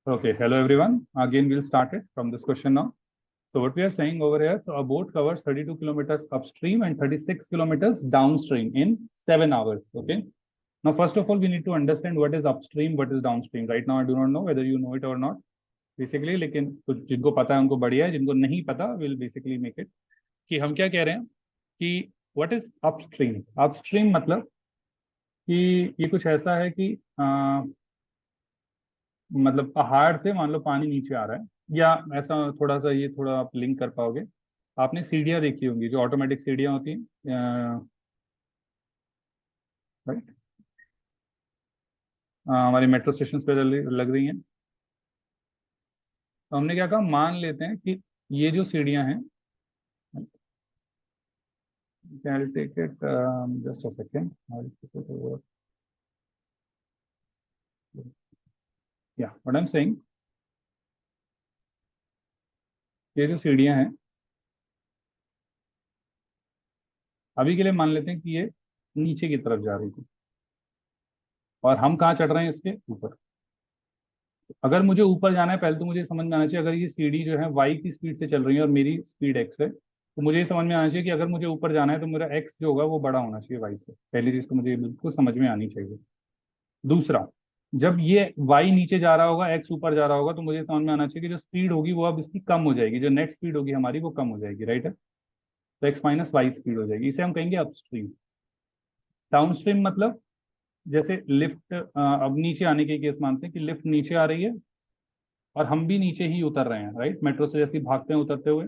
Okay, hello everyone. Again, we'll start it from this question now. So what we are saying over here, so a boat covers 32 kilometers upstream and 36 kilometers downstream in 7 hours. Okay. Now, first of all, we need to understand what is upstream, what is downstream. Right now, I do not know whether you know it or not. Basically, लेकिन कुछ जिनको पता है उनको बढ़िया है, जिनको नहीं पता, we'll basically make it. कि हम क्या कह रहे हैं कि what is upstream? Upstream मतलब कि ये कुछ ऐसा है कि मतलब पहाड़ से मान लो पानी नीचे आ रहा है, या ऐसा थोड़ा सा, ये थोड़ा आप लिंक कर पाओगे। आपने सीढ़ियाँ देखी होंगी, जो ऑटोमेटिक सीढ़ियाँ होती हैं, राइट, हमारी मेट्रो स्टेशन पे लग रही हैं। तो हमने क्या कहा, मान लेते हैं कि ये जो सीढ़ियाँ हैं, I'll take it just a second. I'll take it over. Yeah, what I'm saying, ये जो सीढ़ियाँ हैं, अभी के लिए मान लेते हैं कि ये नीचे की तरफ जा रही थी और हम कहाँ चढ़ रहे हैं, इसके ऊपर। अगर मुझे ऊपर जाना है, पहले तो मुझे समझ में आना चाहिए, अगर ये सीढ़ी जो है वाई की स्पीड से चल रही है और मेरी स्पीड एक्स है, तो मुझे ये समझ में आना चाहिए कि अगर मुझे ऊपर जाना है तो मेरा एक्स जो होगा वो बड़ा होना चाहिए वाई से। पहली चीज तो मुझे बिल्कुल समझ में आनी चाहिए। दूसरा, जब ये वाई नीचे जा रहा होगा, एक्स ऊपर जा रहा होगा, तो मुझे समझ में आना चाहिए कि जो स्पीड होगी वो अब इसकी कम हो जाएगी, जो नेट स्पीड होगी हमारी वो कम हो जाएगी, राइट है। तो एक्स माइनस वाई स्पीड हो जाएगी, इसे हम कहेंगे अपस्ट्रीम। डाउनस्ट्रीम मतलब जैसे लिफ्ट, अब नीचे आने के केस मानते हैं कि लिफ्ट नीचे आ रही है और हम भी नीचे ही उतर रहे हैं, राइट, मेट्रो से जैसे भागते हैं उतरते हुए,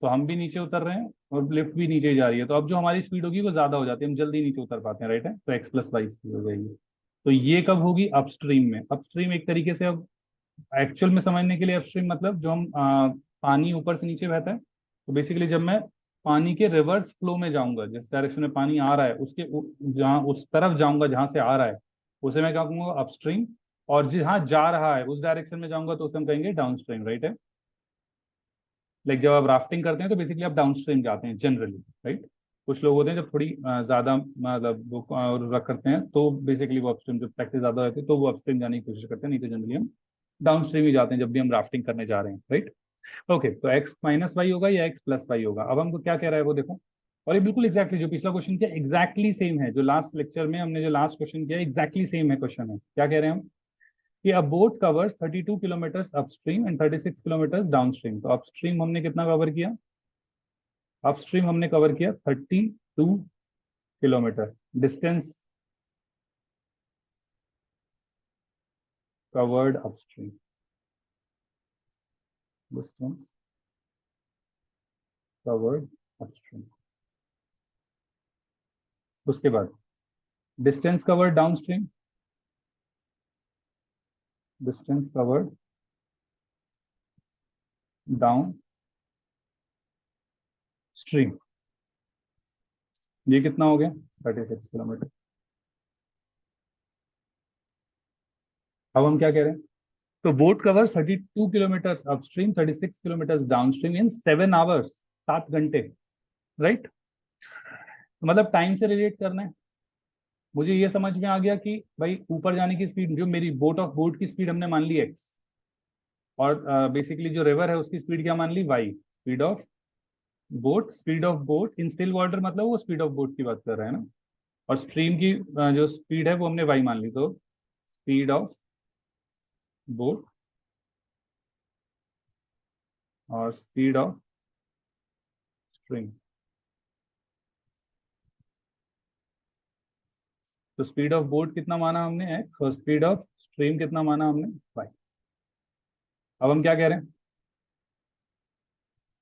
तो हम भी नीचे उतर रहे हैं और लिफ्ट भी नीचे ही जा रही है, तो अब जो हमारी स्पीड होगी वो ज्यादा हो जाती है, हम जल्दी नीचे उतर पाते हैं, राइट है। तो एक्स प्लस वाई स्पीड हो जाएगी। तो ये कब होगी, अपस्ट्रीम में। अपस्ट्रीम एक तरीके से, अब एक्चुअल में समझने के लिए, अपस्ट्रीम मतलब जो हम पानी ऊपर से नीचे बहता है, तो बेसिकली जब मैं पानी के रिवर्स फ्लो में जाऊंगा, जिस डायरेक्शन में पानी आ रहा है उसके जहाँ उस तरफ जाऊंगा जहां से आ रहा है, उसे मैं क्या कहूंगा, अपस्ट्रीम। और जहाँ जा रहा है उस डायरेक्शन में जाऊंगा तो उसे हम कहेंगे डाउनस्ट्रीम, राइट है। लाइक जब आप राफ्टिंग करते हैं तो बेसिकली आप डाउनस्ट्रीम जाते हैं जनरली, राइट। कुछ लोग होते हैं जब थोड़ी ज्यादा मतलब वो रख करते हैं तो बेसिकली वो अपस्ट्रीम, जब प्रैक्टिस ज्यादा रहती है तो वो अपस्ट्रीम जाने की कोशिश करते हैं, नहीं तो जनरली हम डाउनस्ट्रीम ही जाते हैं जब भी हम राफ्टिंग करने जा रहे हैं, राइट। ओके, तो एक्स माइनस वाई होगा या एक्स प्लस वाई होगा, अब हमको क्या कह रहा है वो देखो। और ये बिल्कुल एग्जैक्टली जो पिछला क्वेश्चन किया एग्जैक्टली सेम है, जो लास्ट लेक्चर में हमने जो लास्ट क्वेश्चन किया एग्जैक्टली सेम है क्वेश्चन है। क्या कह रहे हैं हम कि अ boat covers 32 kilometre upstream and 36 kilometre downstream. तो अपस्ट्रीम हमने कितना कवर किया, अपस्ट्रीम हमने कवर किया 32 kilometre distance covered upstream, distance covered upstream. उसके बाद distance covered downstream, distance covered down stream, ये कितना हो गया, 36 किलोमीटर। अब हम क्या कह रहे हैं, तो boat covers 32 kilometre upstream, 36 kilometre downstream in 7 hours, 7 घंटे, राइट। तो मतलब टाइम से रिलेट करना है। मुझे ये समझ में आ गया कि भाई ऊपर जाने की स्पीड, जो मेरी बोट की स्पीड हमने मान ली एक्स, और बेसिकली जो रिवर है उसकी स्पीड क्या मान ली, y, speed of boat, speed of boat in still water, मतलब वो स्पीड ऑफ बोट की बात कर रहे हैं ना। और स्ट्रीम की जो स्पीड है वो हमने वाई मान ली, तो स्पीड ऑफ बोट और स्पीड ऑफ स्ट्रीम। तो स्पीड ऑफ बोट कितना माना हमने, एक्स, और स्पीड ऑफ स्ट्रीम कितना माना हमने, वाई। अब हम क्या कह रहे हैं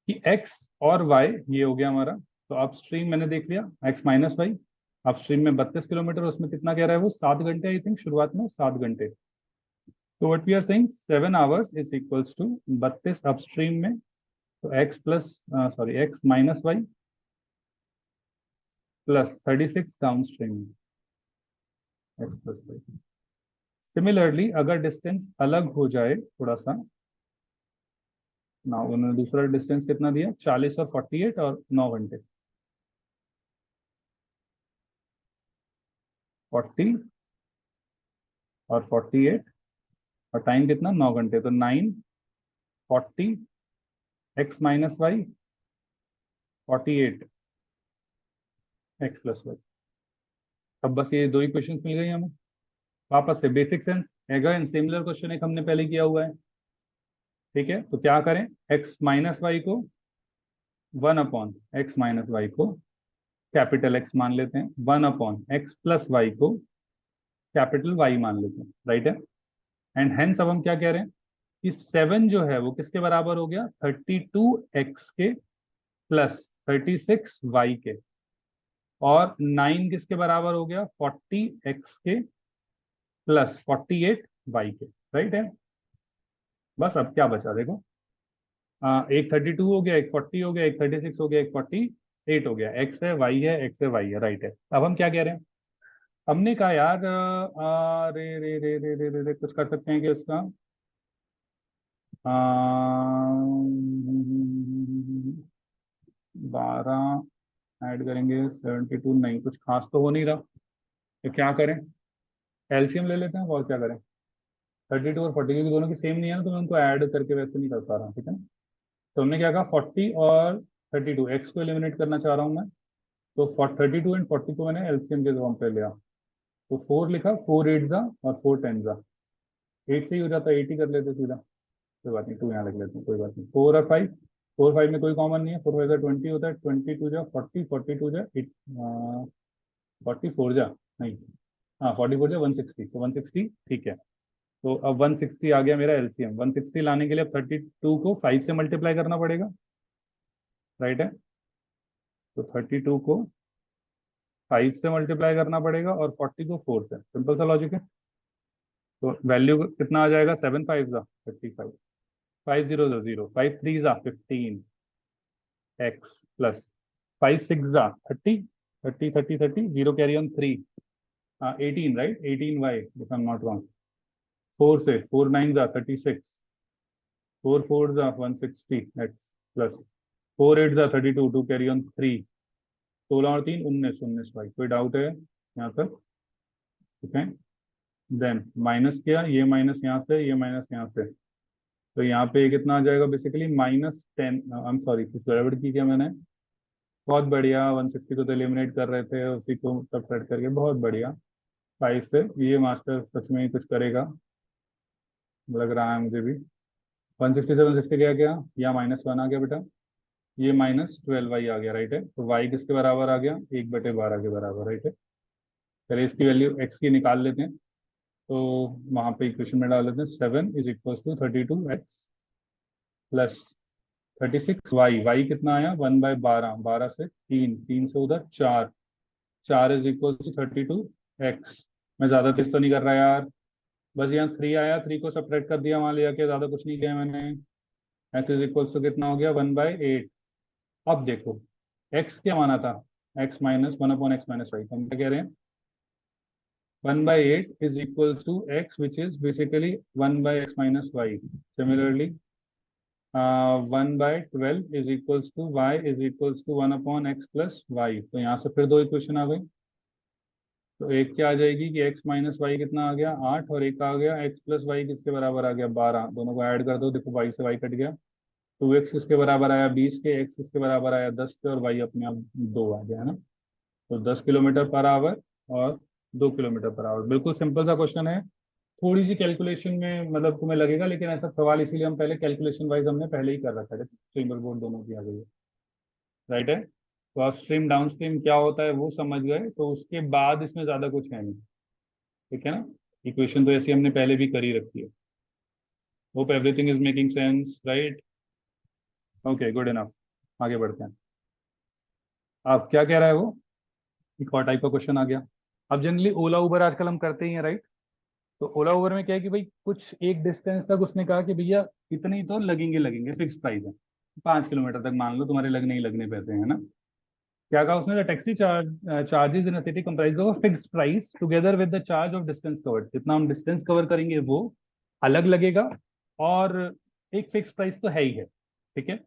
कि एक्स और वाई ये हो गया हमारा। तो अपस्ट्रीम मैंने देख लिया, एक्स माइनस वाई। अपस्ट्रीम में 32 किलोमीटर, उसमें कितना कह रहा है वो, 7 घंटे, आई थिंक शुरुआत में 7 घंटे। तो what we are saying 7 hours is equals to 32 upstream में, तो x plus sorry x minus y plus 36 downstream में, एक्स प्लस वाई। सिमिलरली अगर डिस्टेंस अलग हो जाए थोड़ा सा ना, उन्होंने दूसरा डिस्टेंस कितना दिया, 40 और 48 और 9 घंटे, 40 और 48 और टाइम कितना, 9 घंटे, तो 940 x minus y 48 x plus y. अब बस ये दो ही क्वेश्चन मिल गई हमें। वापस से basic sense, again similar question एक हमने पहले किया हुआ है। ठीक है, तो क्या करें, एक्स माइनस वाई को 1 अपॉन एक्स माइनस वाई को कैपिटल एक्स मान लेते हैं, 1 अपॉन एक्स प्लस वाई को कैपिटल वाई मान लेते हैं, राइट है। एंड हेंस अब हम क्या कह रहे हैं कि 7 जो है वो किसके बराबर हो गया, 32 एक्स के प्लस 36 वाई के, और 9 किसके बराबर हो गया, 40 एक्स के प्लस 48 वाई के, राइट है। बस अब क्या बचा देखो, एक 32 हो गया, एक 40 हो गया, एक 36 हो गया, एक 48 हो गया, एक्स है वाई है, एक्स है वाई है, राइट है। अब हम क्या कह रहे हैं, हमने कहा यार रे रे रे रे रे रे रे, कुछ कर सकते हैं कि उसका 12 ऐड करेंगे 72, नहीं कुछ खास तो हो नहीं रहा, तो क्या करें, एलसीएम ले लेते हैं और क्या करें। 32 और 40 क्योंकि दोनों की सेम नहीं है ना, तो मैं उनको ऐड करके वैसे नहीं कर पा रहा हूँ, ठीक है ना। तो हमने क्या कहा, 40 और 32, एक्स को एलिमिनेट करना चाह रहा हूँ मैं, तो 32 एंड 40 को मैंने एलसीएम के फॉर्म पे लिया, तो 4 लिखा, 4 8 जा और 4 10 जा, 8 से ही हो जाता है, 8 ही कर लेते सीधा, कोई बात नहीं, 2 यहाँ लिख लेते हैं, कोई बात नहीं। 4 और 5, 4 5 में कोई कॉमन नहीं है, 4 5 जा 20 होता है, 22 जा 40, 42 जा 44 जा, नहीं, हाँ 44 जा 160, तो 160 ठीक है। तो अब 160 आ गया मेरा एलसीएम, 160 लाने के लिए अब 32 को 5 से मल्टीप्लाई करना पड़ेगा, राइट है। तो 32 को 5 से मल्टीप्लाई करना पड़ेगा और 40 को 4 से, सिंपल सा लॉजिक है। तो वैल्यू कितना आ जाएगा, 7 5 जा 55, 5 0 जा 0, 5 3 जा 15 एक्स प्लस 5 6 जा 30, 30 30 30, 0 carry on 3, 18 right, 18 y if I am not wrong, 4 से 4 9 जा 36, 4 4 जा 160 एक्स प्लस 4 8 जा 32, 2 कैरी ऑन 3, 16 और 3 19, 19 वाई। कोई डाउट है यहाँ तक, ठीक है। देन माइनस किया, ये माइनस यहाँ से, ये माइनस यहाँ से, तो यहाँ पे कितना आ जाएगा, बेसिकली -10, आई एम सॉरी कुछ गड़बड़ की क्या मैंने, बहुत बढ़िया, 160 को तो एलिमिनेट कर रहे थे, उसी को सब्ट्रैक्ट करके, बहुत बढ़िया। 5 से ये मास्टर सच में ही कुछ करेगा लग रहा है मुझे भी। 160 से 160 गया क्या, या -1 आ गया बेटा, ये -12 वाई आ गया, राइट है। तो वाई किसके बराबर आ गया, 1/12 के बराबर, राइट है। चलिए इसकी वैल्यू एक्स की निकाल लेते हैं, तो वहां पे इक्वेशन में डाल लेते हैं, 7 is equal to 32 x plus 36 y, y कितना आया, 1/12, 12 से 3, 3 से उधर 4, 4 इज इक्वल टू 32 एक्स। मैं ज्यादा तेज तो नहीं कर रहा यार, बस यहाँ 3 आया, 3 को सब्ट्रैक्ट कर दिया वहां ले जाके, ज्यादा कुछ नहीं किया मैंने। एक्स इज इक्वल टू कितना हो गया, 1/8। अब देखो एक्स क्या माना था, एक्स माइनस 1/x-y, हम क्या कह रहे हैं, 1/8 is equal to x, which is basically 1/x-y. Similarly, 1/12 is equals to y is equals to 1/x plus y. तो यहाँ से फिर दो इक्वेशन आ गई, तो एक क्या आ जाएगी कि x माइनस वाई कितना आ गया, 8, और एक आ गया x प्लस वाई किसके बराबर आ गया, 12, दोनों को ऐड कर दो, देखो y से y कट गया, 2x किसके बराबर आया 20 के, x किसके बराबर आया 10 के, और y अपने आप 2 आ गया, है ना। तो 10 किलोमीटर पर आवर और 2 किलोमीटर पर आवर, बिल्कुल सिंपल सा क्वेश्चन है। थोड़ी सी कैलकुलेशन में मतलब तुम्हें लगेगा, लेकिन ऐसा सवाल इसीलिए हम पहले कैलकुलेशन वाइज हमने पहले ही कर रखा है, सिंगल बोर्ड दोनों की आ गई है, राइट है। तो आप स्ट्रीम डाउन स्ट्रीम क्या होता है वो समझ गए, तो उसके बाद इसमें ज्यादा कुछ है नहीं, ठीक है ना। इक्वेशन तो ऐसी हमने पहले भी करी रखी है। Hope everything is making sense, right. Okay, good enough, आगे बढ़ते हैं। अब क्या कह रहा है वो, एक और टाइप का क्वेश्चन आ गया। अब जनरली ओला उबर आजकल हम करते ही हैं, राइट। तो ओला उबर में क्या है कि भाई कुछ एक डिस्टेंस तक उसने कहा कि भैया इतने ही तो लगेंगे, लगेंगे फिक्स प्राइस है, 5 किलोमीटर तक मान लो तुम्हारे लगने ही लगने पैसे हैं ना। क्या कहा उसने, the taxi charges in a city comprise of fix price together with the charge of distance covered, जितना हम डिस्टेंस कवर करेंगे वो अलग लगेगा, और एक फिक्स प्राइस तो है ही है, ठीक है।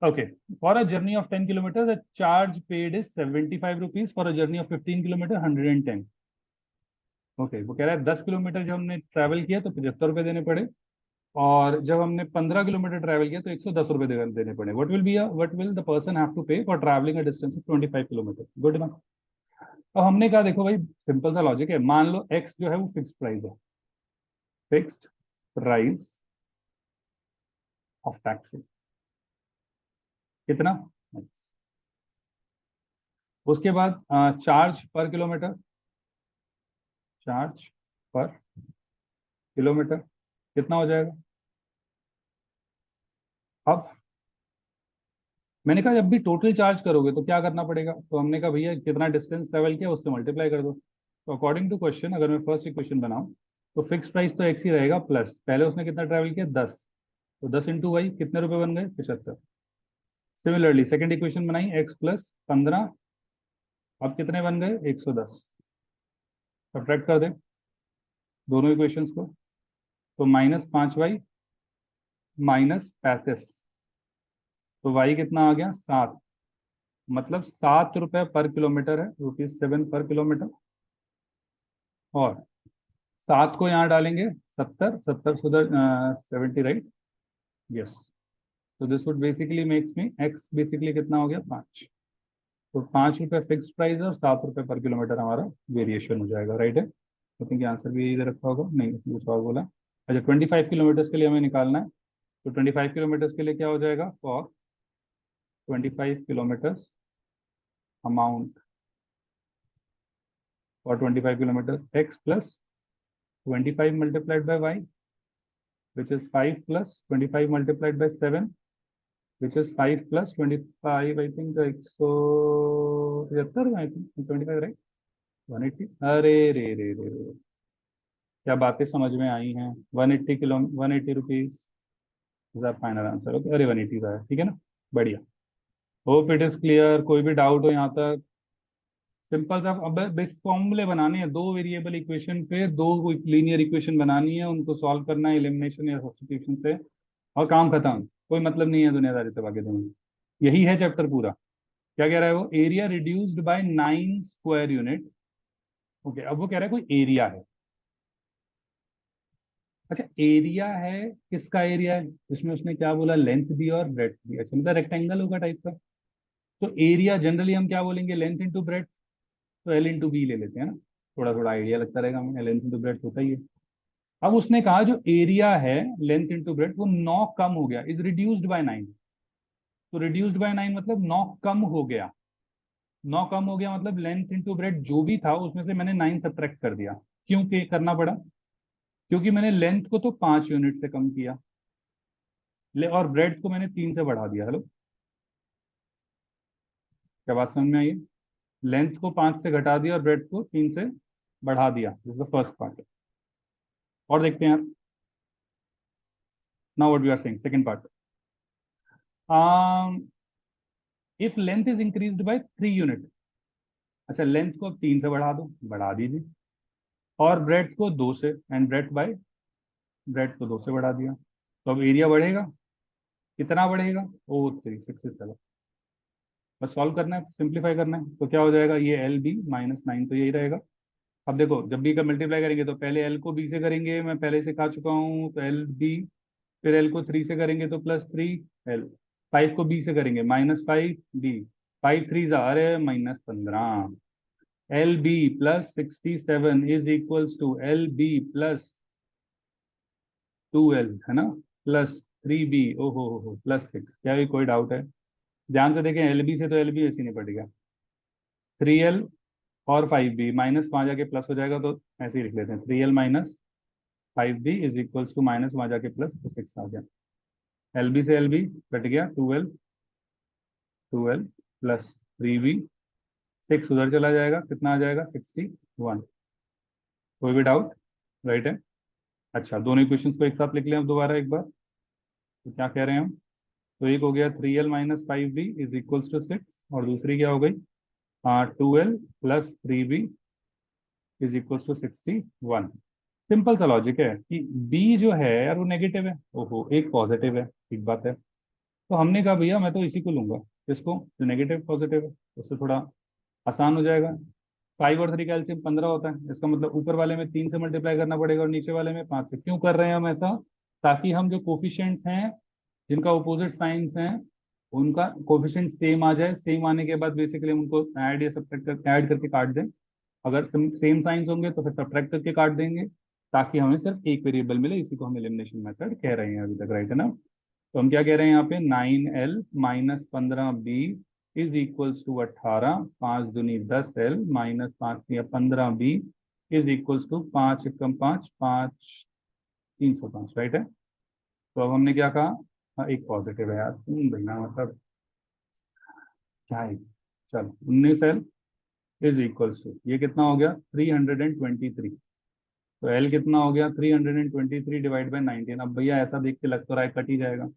Okay, for a journey of 10 kilometre the charge paid is 75 rupees, for a journey of 15 kilometre 110। Okay, वो कह रहा है 10 किलोमीटर जब हमने ट्रैवल किया तो 75 रुपये देने पड़े, और जब हमने 15 किलोमीटर ट्रैवल किया तो 110 रुपये देने पड़े। What will the person have to pay for travelling a distance of 25 kilometre. Good enough. अब हमने कहा देखो भाई, सिंपल सा लॉजिक है, मान लो एक्स जो है वो फिक्स्ड प्राइस है, फिक्स्ड प्राइस ऑफ टैक्सी कितना X। उसके बाद चार्ज पर किलोमीटर, चार्ज पर किलोमीटर कितना हो जाएगा। अब मैंने कहा जब भी टोटल चार्ज करोगे तो क्या करना पड़ेगा, तो हमने कहा भैया कितना डिस्टेंस ट्रेवल किया उससे मल्टीप्लाई कर दो। तो अकॉर्डिंग टू क्वेश्चन अगर मैं फर्स्ट इक्वेशन बनाऊं तो फिक्स प्राइस तो एक्स ही रहेगा, प्लस पहले उसने कितना ट्रैवल किया 10, तो 10 × वाई कितने रुपए बन गए 75। सिमिलरली सेकंड इक्वेशन बनाई एक्स प्लस 15, अब कितने बन गए 110। सब्ट्रैक्ट कर दे दोनों इक्वेशंस को, तो -5y -35, तो y कितना आ गया 7, मतलब 7 रुपए पर किलोमीटर है, ₹7 पर किलोमीटर। और 7 को यहाँ डालेंगे 70, 70 सुधर 70 राइट, यस। तो this would basically makes me x basically कितना हो गया 5। तो 5 रुपए फिक्स प्राइस है और 7 रुपए पर किलोमीटर हमारा वेरिएशन हो जाएगा, राइट है। आई थिंक आंसर भी यही दे रखा होगा, नहीं कुछ और बोला। अच्छा 25 किलोमीटर के लिए हमें निकालना है, तो 25 किलोमीटर के लिए क्या हो जाएगा, for 25 kilometre amount, for 25 kilometre x plus 25 multiplied by y which is 5 plus 25 multiplied by 7 which is 5 plus 25 I think 175 I think 75 right 180। अरे रे रे रे रे, क्या बातें समझ में आई हैं। 180 rupees is our final answer. Okay, अरे 180 का है, ठीक है ना, बढ़िया। Hope it is clear. कोई भी डाउट हो यहाँ तक, सिंपल सा अब बेस फॉर्मूले बनाने हैं, दो वेरिएबल इक्वेशन पे दो लीनियर इक्वेशन बनानी है, उनको सॉल्व करना है एलिमिनेशन या सब्स्टिट्यूशन से, और काम खत्म। कोई मतलब नहीं है दुनियादारी से भागे देने, यही है चैप्टर पूरा। क्या कह रहा है वो, area reduced by 9 square unit. Okay, अब वो कह रहा है कोई एरिया है। अच्छा एरिया है, किसका एरिया है, इसमें उसने क्या बोला, लेंथ दी और ब्रेड्थ दी। अच्छा मतलब रेक्टेंगल होगा टाइप का, तो एरिया जनरली हम क्या बोलेंगे, लेंथ इंटू ब्रेड्थ, तो एल इंटू बी ले लेते हैं ना, थोड़ा थोड़ा आइडिया लगता रहेगा हमें, लेंथ इंटू ब्रेड्थ होता ही है। अब उसने कहा जो एरिया है लेंथ इंटू ब्रेड्थ वो 9 कम हो गया, इज रिड्यूस्ड बाय 9। तो रिड्यूस्ड बाय 9 मतलब 9 कम हो गया, 9 कम हो गया मतलब लेंथ इंटू ब्रेड्थ जो भी था उसमें से मैंने 9 सब्ट्रैक्ट कर दिया। क्यों के करना पड़ा, क्योंकि मैंने लेंथ को तो 5 यूनिट से कम किया, ले और ब्रेड्थ को मैंने 3 से बढ़ा दिया। हेलो, क्या बात समझ में आई है? लेंथ को 5 से घटा दिया और ब्रेड्थ को 3 से बढ़ा दिया, this is the first part. और देखते हैं यार, now what we are saying second part. If length is increased by 3 unit. अच्छा लेंथ को अब 3 से बढ़ा दो, बढ़ा दीजिए, और ब्रेड्थ को 2 से, एंड ब्रेड्थ को 2 से बढ़ा दिया, तो अब एरिया बढ़ेगा, कितना बढ़ेगा, ओ 367। बस सॉल्व करना है, सिंप्लीफाई करना है, तो क्या हो जाएगा, ये एल बी -9 तो यही रहेगा। अब देखो जब बी का मल्टीप्लाई करेंगे तो पहले एल को बी से करेंगे, मैं पहले सिखा चुका हूँ, तो एल बी, फिर एल को 3 से करेंगे तो +3 एल, 5 को बी से करेंगे -5 बी, 5 3 अरे -15, l b +67 is equals to l b +2 l, है ना, +3 बी, ओहो +6। क्या ये कोई डाउट है? ध्यान से देखें, एल बी से तो एल बी ऐसे नहीं पड़ गया, 3 एल और 5 बी, माइनस वहां जाके प्लस हो जाएगा, तो ऐसे ही लिख लेते हैं, 3 l -5 b is equals to minus वहां जाके प्लस, तो 6 आ गया। एल बी से एल बी कट गया, 2 एल +3 बी, 6 उधर चला जाएगा, कितना आ जाएगा 61। कोई भी डाउट, राइट है। अच्छा दोनों इक्वेशंस को एक साथ लिख लें अब दोबारा एक बार, तो क्या कह रहे हैं हम, तो एक हो गया 3 l -5 b is equals to 6, और दूसरी क्या हो गई, 2 l +3 b is equals to 61। Simple सा लॉजिक है कि बी जो है यार वो नेगेटिव है, ओहो एक पॉजिटिव है, ठीक बात है। तो हमने कहा भैया मैं तो इसी को लूंगा, इसको जो नेगेटिव पॉजिटिव है, उससे थोड़ा आसान हो जाएगा। 5 और 3 का एलसीएम 15 होता है, इसका मतलब ऊपर वाले में 3 से मल्टीप्लाई करना पड़ेगा और नीचे वाले में 5 से। क्यों कर रहे हैं हम ऐसा? ताकि हम जो कोफिशिएंट्स हैं जिनका अपोजिट साइंस हैं उनका कोफिशिएंट सेम आ जाए। सेम आने के बाद बेसिकली हम उनको ऐड या सब्ट्रैक्ट कर ऐड करके काट दें। अगर सेम साइंस होंगे तो फिर सब्ट्रैक्ट करके काट देंगे, ताकि हमें सिर्फ एक वेरिएबल मिले। इसी को हम एलिमिनेशन मेथड कह रहे हैं अभी तक, राइट है ना? तो हम क्या कह रहे हैं यहाँ पे, 9L minus 15B is equals to 18, 5 दूनी 10L माइनस 5 तिया 15B is equals to 5 Ekam 5, 5 305, right है? तो अब हमने क्या कहा, हाँ एक पॉजिटिव है यार, भैया मतलब क्या है। चलो 19L इज इक्वल्स टू, ये कितना हो गया 323। तो L कितना हो गया 323 डिवाइड बाई 19। अब भैया ऐसा देख के लग तो रहा है कट ही जाएगा,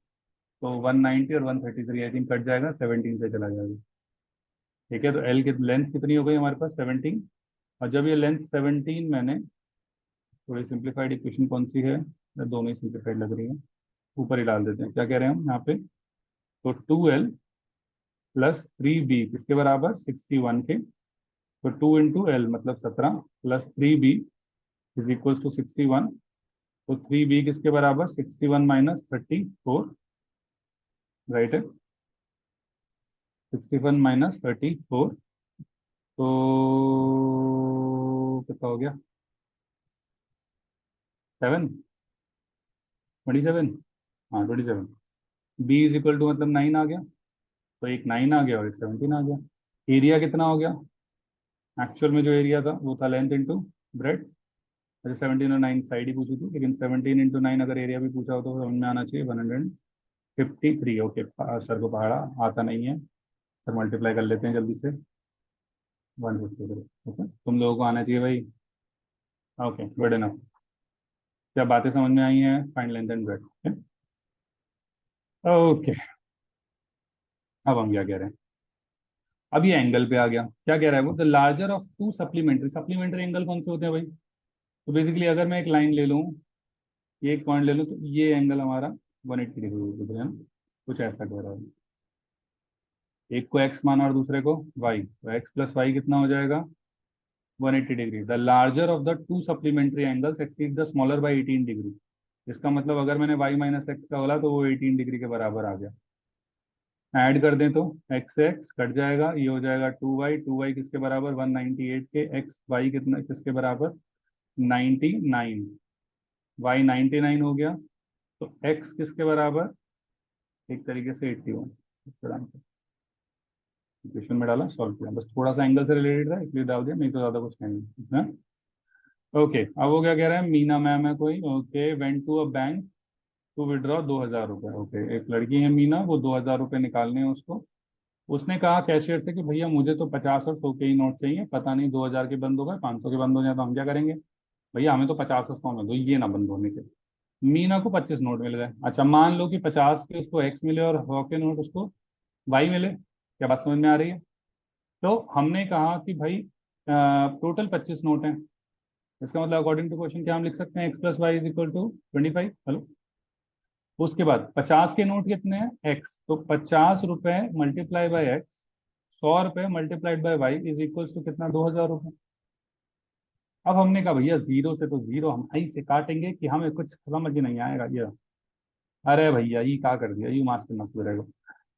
तो 190 और 133 आई थिंक कट जाएगा, 17 से चला जाएगा। ठीक है, तो एल की लेंथ कितनी हो गई हमारे पास 17। और जब ये लेंथ 17 मैंने, थोड़ी सिंप्लीफाइड इक्वेशन कौन सी है, दोनों ही सिंप्लीफाइड लग रही है, ऊपर ही डाल देते हैं। क्या कह रहे हैं हम यहाँ पे, तो 2L प्लस 3B किसके बराबर 61 के। तो 2 × L मतलब 17 plus 3B is equal to 61। तो 3B किसके बराबर 61 माइनस 34, राइट है? 61 माइनस 34, तो कितना हो गया 27। हाँ 27। बी इज इक्वल टू मतलब 9 आ गया, तो एक 9 आ गया और एक 17 आ गया। एरिया कितना हो गया, एक्चुअल में जो एरिया था वो था लेंथ इंटू ब्रेड। अच्छा 17 और 9 साइड ही पूछी थी, लेकिन 17 × 9 अगर एरिया भी पूछा हो तो समझ में आना चाहिए 153। ओके, सर को पहाड़ा आता नहीं है, सर मल्टीप्लाई कर लेते हैं जल्दी से। 153, ओके तुम लोगों को आना चाहिए भाई। Okay good enough. क्या बातें समझ में आई हैं, find length and bread. Okay, अब हम क्या कह रहे हैं, अब ये एंगल पे आ गया। क्या कह रहा है वो, the larger of to supplementary, supplementary angle कौन से होते हैं भाई? तो बेसिकली अगर मैं एक लाइन ले लूँ, ये एक पॉइंट ले लूँ, तो ये एंगल हमारा 180 डिग्री है ना, कुछ ऐसा कह रहा है। एक को एक्स माना और दूसरे को वाई, तो एक्स प्लस वाई कितना हो जाएगा 180 degree. The larger of the two supplementary angles exceed the smaller by 18 degree. इसका मतलब अगर मैंने वाई माइनस एक्स का बोला तो वो 18 डिग्री के बराबर आ गया। ऐड कर दें तो एक्स एक्स कट जाएगा, ये हो जाएगा 2y। 2y किसके बराबर 198 के, एक्स वाई कितना किसके बराबर 99, वाई 99 हो गया। तो एक्स किसके बराबर, एक तरीके से 81। इक्वेशन में डाला, सॉल्व किया, बस थोड़ा सा एंगल से रिलेटेड था इसलिए डाल दिया, नहीं तो ज्यादा कुछ नहीं है। ओके, अब वो क्या कह रहा है, मीना मैम है कोई, okay went to a bank to withdraw 2000 रुपये। ओके, एक लड़की है मीना, वो 2000 रुपये निकालने हैं उसको। उसने कहा कैशियर से कि भैया मुझे तो 50 और 100 के ही नोट चाहिए, पता नहीं 2000 के बंद हो गए, 500 के बंद हो जाए तो हम क्या करेंगे। भैया हमें तो 50 और 100 में दो, ये ना बंद होने के। मीना को 25 नोट मिल गए। अच्छा मान लो कि 50 के उसको एक्स मिले और 100 के नोट उसको वाई मिले। क्या बात समझ में आ रही है? तो हमने कहा कि भाई टोटल 25 नोट हैं। इसका मतलब अकॉर्डिंग टू क्वेश्चन क्या हम लिख सकते हैं, x plus y is equal to 25। Hello, उसके बाद 50 के नोट कितने हैं एक्स, तो 50 रुपए मल्टीप्लाई बाय एक्स, 100 रुपए multiplied by y is equals to कितना 2000 रुपये। अब हमने कहा भैया जीरो से तो जीरो हम आई से काटेंगे कि हमें कुछ समझ ही नहीं आएगा ये। अरे भैया ये क्या कर दिया, ये मास करना शुरू रहेगा।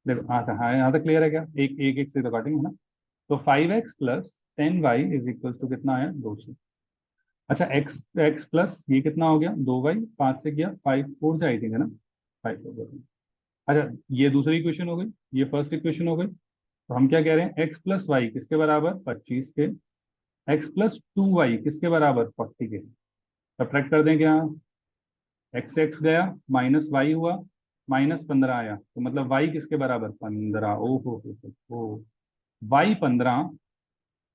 देखो हाँ हाँ, यहाँ तक क्लियर है क्या, एक एक एक से तो काटेंगे ना। तो 5x plus 10y is equals to कितना है 200। अच्छा एक्स एक्स प्लस ये कितना हो गया 2y, 5 से किया 5 4 से आई थिंक है ना, 5 हो गया। अच्छा ये दूसरी इक्वेशन हो गई, ये फर्स्ट इक्वेशन हो गई। तो हम क्या कह रहे हैं, एक्स प्लस वाई किसके बराबर 25 के, एक्स प्लस 2y किसके बराबर 40 के। सब्ट्रैक्ट कर दें क्या, एक्स एक्स गया माइनस वाई हुआ, -15 आया, तो मतलब वाई किसके बराबर 15। ओ हो वाई 15,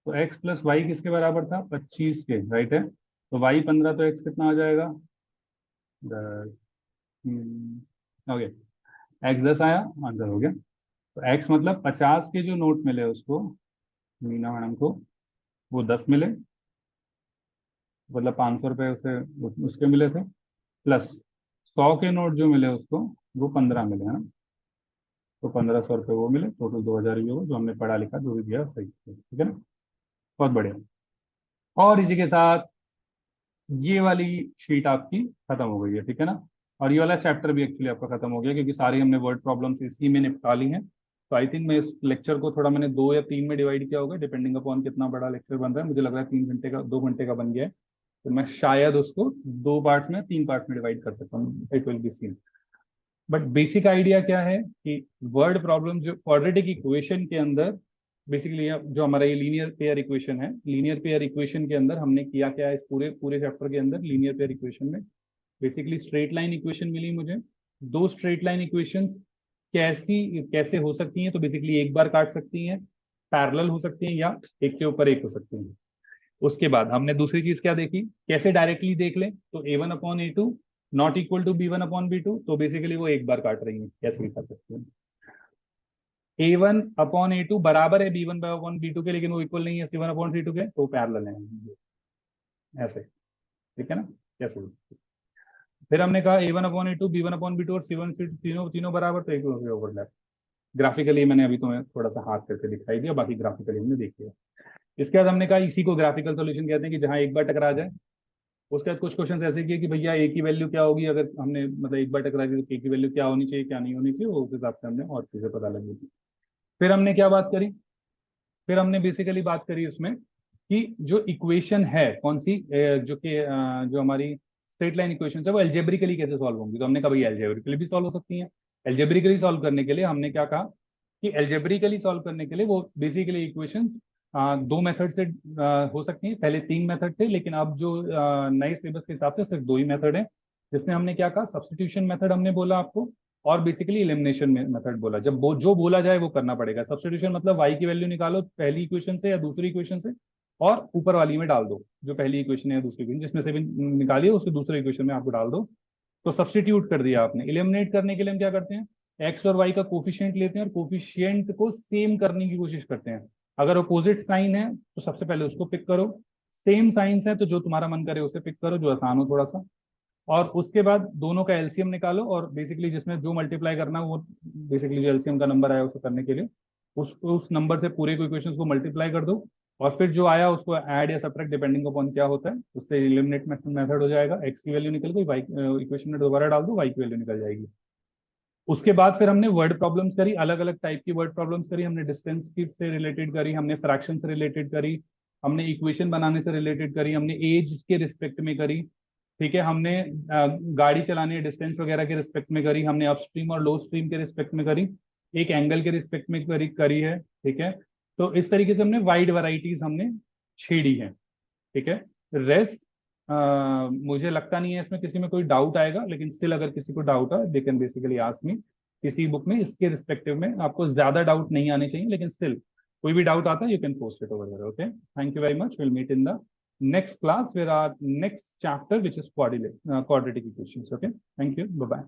तो एक्स प्लस वाई किसके बराबर था 25 के, राइट है? तो वाई 15 तो एक्स कितना आ जाएगा 10। ओके, एक्स 10 आया, आंसर हो गया। तो एक्स मतलब 50 के जो नोट मिले उसको, मीना मैडम को, वो 10 मिले, मतलब 500 रुपये उसे उसके मिले थे, प्लस 100 के नोट जो मिले उसको वो 15 मिले है ना, तो 1500 रुपये वो मिले, टोटल 2000 ही होगा। जो हमने पढ़ा लिखा जो भी दिया सही, ठीक है ना, बहुत बढ़िया। और इसी के साथ ये वाली शीट आपकी खत्म हो गई है, ठीक है ना। और ये वाला चैप्टर भी एक्चुअली आपका खत्म हो गया, क्योंकि सारी हमने वर्ड प्रॉब्लम्स इसी में निपटा ली हैं। तो आई थिंक मैं इस लेक्चर को थोड़ा मैंने 2 या 3 में डिवाइड किया होगा, डिपेंडिंग अपॉन कितना बड़ा लेक्चर बन रहा है। मुझे लग रहा है 3 घंटे का, 2 घंटे का बन गया है। तो मैं शायद उसको 2 पार्ट्स में, 3 पार्ट्स में डिवाइड कर सकता हूँ, it will be seen. But basic idea क्या है कि वर्ड प्रॉब्लम जो क्वाड्रेटिक इक्वेशन के अंदर, बेसिकली जो हमारा ये लीनियर पेयर इक्वेशन है, लीनियर पेयर इक्वेशन के अंदर हमने किया क्या है, इस पूरे पूरे चैप्टर के अंदर लीनियर पेयर इक्वेशन में बेसिकली स्ट्रेट लाइन इक्वेशन मिली मुझे। 2 स्ट्रेट लाइन इक्वेशंस कैसी कैसे हो सकती हैं, तो बेसिकली एक बार काट सकती हैं, पैरेलल हो सकती हैं, या एक के ऊपर एक हो सकती हैं। उसके बाद हमने दूसरी चीज क्या देखी, कैसे डायरेक्टली देख लें, तो a1/a2 not equal to b1/b2, तो बेसिकली वो एक बार काट रही है, कैसे भी कर सकते हैं। a1/a2 बराबर है b1/b2 के, लेकिन वो इक्वल नहीं है c1/c2 के, तो पैरेलल है, ऐसे, ठीक है ना, कैसे। फिर हमने कहा a1/a2 b1/b2 और c1 तीनों तीनों बराबर, तो एक दूसरे ओवरलैप। ग्राफिकली मैंने अभी तुम्हें थोड़ा सा हाथ करके दिखाई दिया, बाकी ग्राफिकली हमने देख लिया। इसके बाद हमने कहा इसी को ग्राफिकल सॉल्यूशन कहते हैं, कि जहां एक बार टकरा जाए। उसके बाद कुछ क्वेश्चन ऐसे किए कि भैया ए की वैल्यू क्या होगी, अगर हमने मतलब एक बार टकरा दी तो ए की वैल्यू क्या होनी चाहिए, क्या नहीं होनी चाहिए, वो उस हिसाब से हमने और चीजें पता लगी थी। फिर हमने क्या बात करी, फिर हमने बेसिकली बात करी इसमें कि जो इक्वेशन है कौन सी, जो कि जो हमारी स्ट्रेट लाइन इक्वेशन है वो एल्जेब्रिकली कैसे सॉल्व होंगी। तो हमने कहा भाई एल्जेब्रिकली भी सॉल्व हो सकती हैं। एल्जेब्रिकली सॉल्व करने के लिए हमने क्या कहा कि एल्जेब्रिकली सॉल्व करने के लिए वो बेसिकली इक्वेशंस 2 मेथड से हो सकती हैं। पहले 3 मेथड थे, लेकिन अब जो नए सिलेबस के हिसाब से सिर्फ 2 ही मेथड है, जिसमें हमने क्या कहा, सब्स्टिट्यूशन मेथड हमने बोला आपको, और बेसिकली एलिमिनेशन मेथड बोला। जब जो बोला जाए वो करना पड़ेगा। सब्स्टिट्यूशन मतलब y की वैल्यू निकालो पहली इक्वेशन से या दूसरी इक्वेशन से, और ऊपर वाली में डाल दो, जो पहली इक्वेशन है या दूसरी इक्वेशन जिसमें से भी निकालिए, उसके दूसरे इक्वेशन में आपको डाल दो, तो सब्स्टिट्यूट कर दिया आपने। एलिमिनेट करने के लिए हम क्या करते हैं, एक्स और वाई का कोफिशिएंट लेते हैं और कोफिशिएंट को सेम करने की कोशिश करते हैं। अगर अपोजिट साइन है तो सबसे पहले उसको पिक करो, सेम साइंस है तो जो तुम्हारा मन करे उसे पिक करो, जो आसान हो थोड़ा सा। और उसके बाद दोनों का एलसीएम निकालो, और बेसिकली जिसमें जो मल्टीप्लाई करना है वो बेसिकली जो एलसीएम का नंबर आया उसे करने के लिए उस नंबर से पूरे इक्वेशंस को मल्टीप्लाई कर दो, और फिर जो आया उसको ऐड या सब्ट्रैक्ट डिपेंडिंग अपॉन क्या होता है, उससे एलिमिनेट मेथड हो जाएगा। एक्स की वैल्यू निकल गई, वाई इक्वेशन में दोबारा डाल दो, वाई की वैल्यू निकल जाएगी। उसके बाद फिर हमने वर्ड प्रॉब्लम्स करी, अलग अलग टाइप की वर्ड प्रॉब्लम्स करी। हमने डिस्टेंस की से रिलेटेड करी, हमने फ्रैक्शन से रिलेटेड करी, हमने इक्वेशन बनाने से रिलेटेड करी, हमने एज के रिस्पेक्ट में करी, ठीक है, हमने गाड़ी चलाने डिस्टेंस वगैरह के रिस्पेक्ट में करी, हमने अपस्ट्रीम और लो स्ट्रीम के रिस्पेक्ट में करी, एक एंगल के रिस्पेक्ट में करी है, ठीक है। तो इस तरीके से हमने वाइड वैरायटीज हमने छेड़ी है, ठीक है। रेस्ट मुझे लगता नहीं है इसमें किसी में कोई डाउट आएगा, लेकिन स्टिल अगर किसी को डाउट है they can basically ask me. किसी बुक में इसके रिस्पेक्टिव में आपको ज्यादा डाउट नहीं आने चाहिए, लेकिन स्टिल कोई भी डाउट आता है you can post it over there. Okay, thank you very much, will meet in the next class where our next chapter which is quadratic equations. Okay, thank you, bye bye.